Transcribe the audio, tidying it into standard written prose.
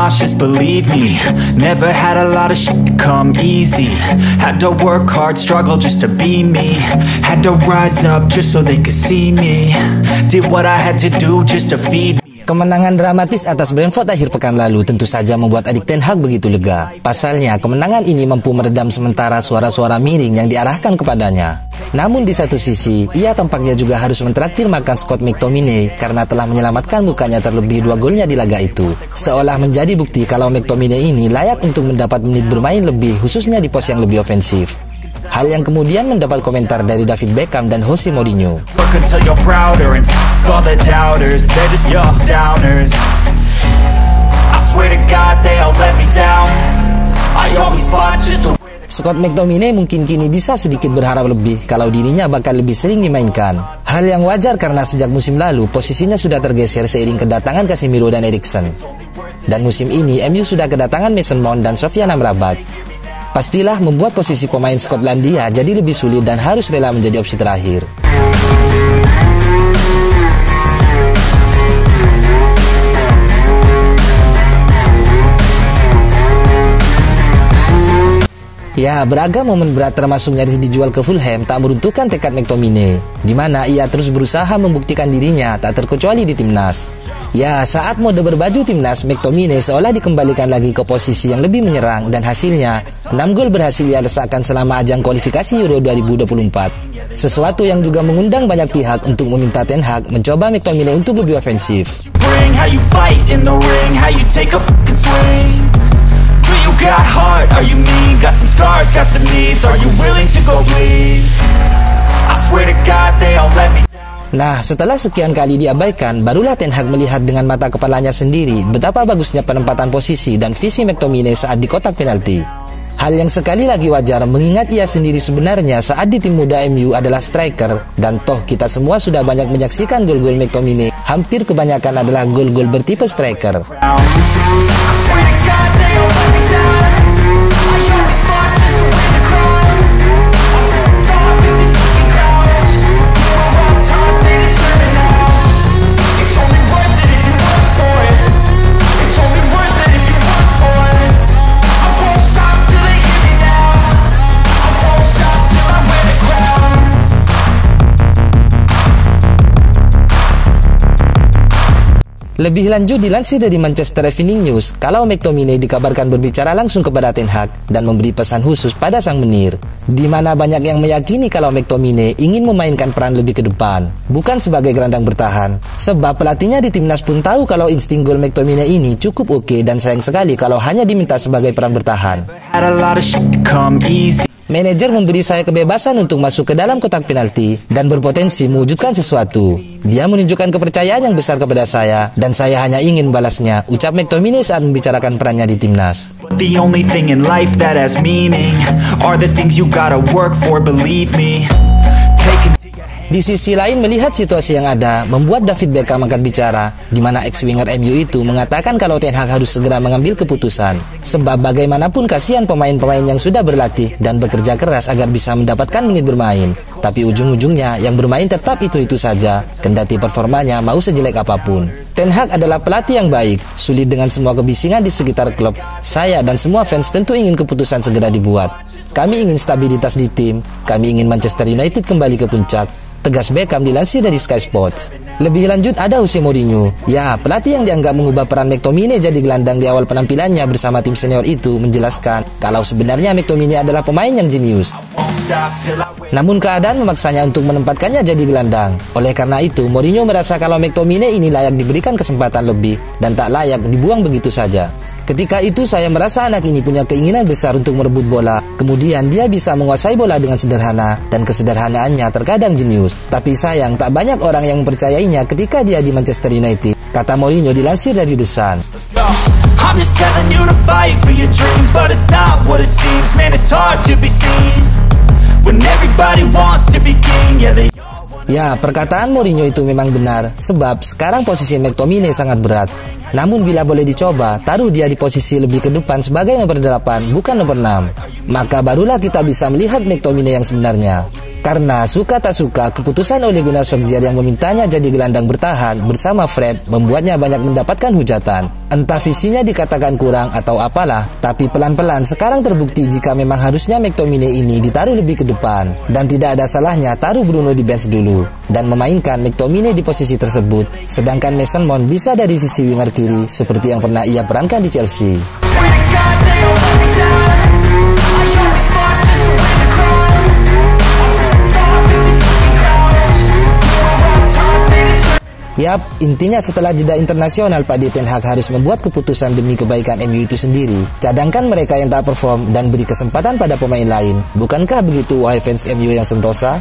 nauseous, believe me. Never had a lot of shit come easy. Had to work hard, struggle just to be me. Had to rise up just so they could see me. Did what I had to do just to feed me. Kemenangan dramatis atas Brentford akhir pekan lalu tentu saja membuat adik Ten Hag begitu lega. Pasalnya, kemenangan ini mampu meredam sementara suara-suara miring yang diarahkan kepadanya. Namun di satu sisi, ia tampaknya juga harus mentraktir makan Scott McTominay karena telah menyelamatkan mukanya terlebih 2 golnya di laga itu. Seolah menjadi bukti kalau McTominay ini layak untuk mendapat menit bermain lebih, khususnya di pos yang lebih ofensif. Hal yang kemudian mendapat komentar dari David Beckham dan Jose Mourinho. Scott McTominay mungkin kini bisa sedikit berharap lebih kalau dirinya bakal lebih sering dimainkan. Hal yang wajar karena sejak musim lalu posisinya sudah tergeser seiring kedatangan Casemiro dan Eriksen. Dan musim ini MU sudah kedatangan Mason Mount dan Sofian Amrabat. Pastilah membuat posisi pemain Skotlandia jadi lebih sulit dan harus rela menjadi opsi terakhir. Ya, beragam momen berat termasuk nyaris dijual ke Fulham tak meruntuhkan tekad McTominay, di mana ia terus berusaha membuktikan dirinya tak terkecuali di timnas. Ya, saat mode berbaju timnas, McTominay seolah dikembalikan lagi ke posisi yang lebih menyerang dan hasilnya 6 gol berhasil ia lesakkan selama ajang kualifikasi Euro 2024. Sesuatu yang juga mengundang banyak pihak untuk meminta Ten Hag mencoba McTominay untuk lebih ofensif. Nah, setelah sekian kali diabaikan, barulah Ten Hag melihat dengan mata kepalanya sendiri betapa bagusnya penempatan posisi dan visi McTominay saat di kotak penalti. Hal yang sekali lagi wajar mengingat ia sendiri sebenarnya saat di tim muda MU adalah striker, dan toh kita semua sudah banyak menyaksikan gol-gol McTominay. Hampir kebanyakan adalah gol-gol bertipe striker. Lebih lanjut dilansir dari Manchester Evening News, kalau McTominay dikabarkan berbicara langsung kepada Ten Hag dan memberi pesan khusus pada sang menir, di mana banyak yang meyakini kalau McTominay ingin memainkan peran lebih ke depan, bukan sebagai gelandang bertahan. Sebab pelatihnya di timnas pun tahu kalau insting gol McTominay ini cukup oke dan sayang sekali kalau hanya diminta sebagai peran bertahan. Manajer memberi saya kebebasan untuk masuk ke dalam kotak penalti dan berpotensi mewujudkan sesuatu. Dia menunjukkan kepercayaan yang besar kepada saya dan saya hanya ingin membalasnya, ucap McTominay saat membicarakan perannya di timnas. The only thing in life that has meaning are the things you gotta work for, believe me. Di sisi lain, melihat situasi yang ada membuat David Beckham angkat bicara, di mana ex-winger MU itu mengatakan kalau Ten Hag harus segera mengambil keputusan. Sebab bagaimanapun kasihan pemain-pemain yang sudah berlatih dan bekerja keras agar bisa mendapatkan menit bermain. Tapi ujung-ujungnya yang bermain tetap itu-itu saja, kendati performanya mau sejelek apapun. Ten Hag adalah pelatih yang baik, sulit dengan semua kebisingan di sekitar klub. Saya dan semua fans tentu ingin keputusan segera dibuat. Kami ingin stabilitas di tim, kami ingin Manchester United kembali ke puncak, tegas Beckham dilansir dari Sky Sports. Lebih lanjut ada Jose Mourinho. Ya, pelatih yang dianggap mengubah peran McTominay jadi gelandang di awal penampilannya bersama tim senior itu menjelaskan kalau sebenarnya McTominay adalah pemain yang jenius. Namun keadaan memaksanya untuk menempatkannya jadi gelandang. Oleh karena itu, Mourinho merasa kalau McTominay ini layak diberikan kesempatan lebih dan tak layak dibuang begitu saja. Ketika itu saya merasa anak ini punya keinginan besar untuk merebut bola. Kemudian dia bisa menguasai bola dengan sederhana dan kesederhanaannya terkadang jenius. Tapi sayang tak banyak orang yang mempercayainya ketika dia di Manchester United, kata Mourinho dilansir dari The Sun. I'm just telling you to fight for your dreams, but it's not what it seems. Man, it's hard to be seen when everybody wants to be king. Yeah, Ya, perkataan Mourinho itu memang benar, sebab sekarang posisi McTominay sangat berat. Namun bila boleh dicoba, taruh dia di posisi lebih ke depan sebagai nomor 8, bukan nomor 6. Maka barulah kita bisa melihat McTominay yang sebenarnya. Karena suka tak suka, keputusan Ole Gunnar Solskjaer yang memintanya jadi gelandang bertahan bersama Fred membuatnya banyak mendapatkan hujatan. Entah visinya dikatakan kurang atau apalah, tapi pelan-pelan sekarang terbukti jika memang harusnya McTominay ini ditaruh lebih ke depan. Dan tidak ada salahnya taruh Bruno di bench dulu dan memainkan McTominay di posisi tersebut, sedangkan Mason Mount bisa dari sisi winger kiri seperti yang pernah ia perankan di Chelsea. Yap, intinya setelah jeda internasional, Pak Ten Hag harus membuat keputusan demi kebaikan MU itu sendiri. Cadangkan mereka yang tak perform dan beri kesempatan pada pemain lain. Bukankah begitu, wahai fans MU yang sentosa?